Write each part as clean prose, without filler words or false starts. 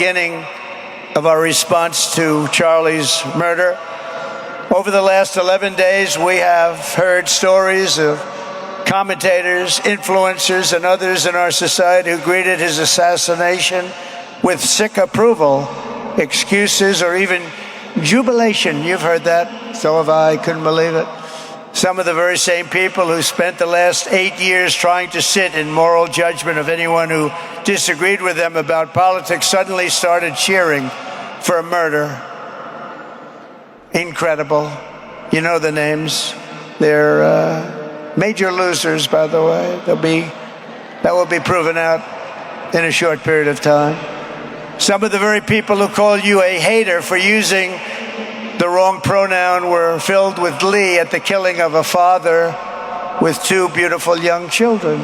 Beginning of our response to Charlie's murder. Over the last 11 days, we have heard stories of commentators, influencers, and others in our society who greeted his assassination with sick approval, excuses, or even jubilation. You've heard that. So have I. Couldn't believe it. Some of the very same people who spent the last 8 years trying to sit in moral judgment of anyone who disagreed with them about politics suddenly started cheering for a murder. Incredible. You know the names. They're major losers, by the way. That will be proven out in a short period of time. Some of the very people who call you a hater for using the wrong pronoun were filled with glee at the killing of a father with 2 beautiful young children.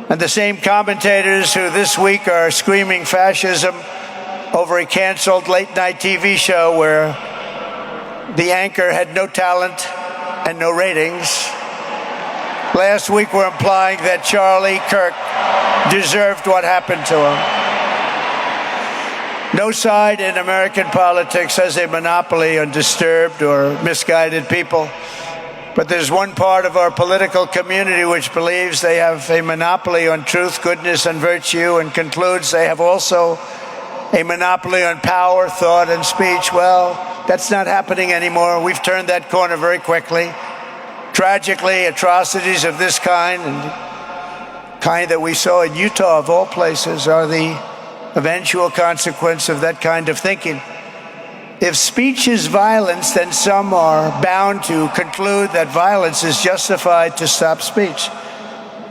And the same commentators who this week are screaming fascism over a canceled late-night TV show where the anchor had no talent and no ratings, last week were implying that Charlie Kirk deserved what happened to him. No side in American politics has a monopoly on disturbed or misguided people. But there's one part of our political community which believes they have a monopoly on truth, goodness, and virtue, and concludes they have also a monopoly on power, thought, and speech. Well, that's not happening anymore. We've turned that corner very quickly. Tragically, atrocities of this kind, and kind that we saw in Utah, of all places, are the eventual consequence of that kind of thinking. If speech is violence, then some are bound to conclude that violence is justified to stop speech.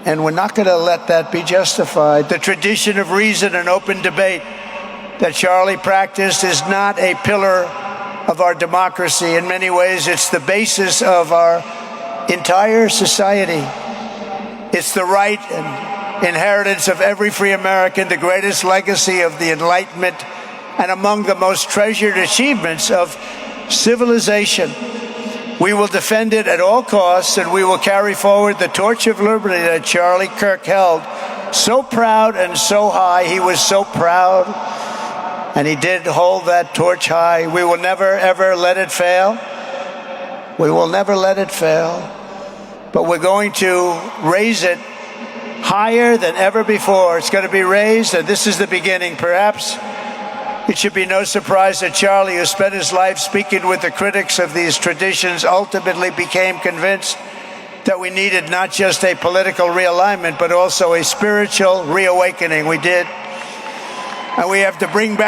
And we're not going to let that be justified. The tradition of reason and open debate that Charlie practiced is not a pillar of our democracy. In many ways, it's the basis of our entire society. It's the right and inheritance of every free American, the greatest legacy of the Enlightenment, and among the most treasured achievements of civilization. We will defend it at all costs, and we will carry forward the torch of liberty that Charlie Kirk held so proud and so high. He was so proud, and he did hold that torch high. We will never, ever let it fail. We will never let it fail. But we're going to raise it higher than ever before. It's going to be raised, and this is the beginning. Perhaps it should be no surprise that Charlie, who spent his life speaking with the critics of these traditions, ultimately became convinced that we needed not just a political realignment, but also a spiritual reawakening. We did. And we have to bring back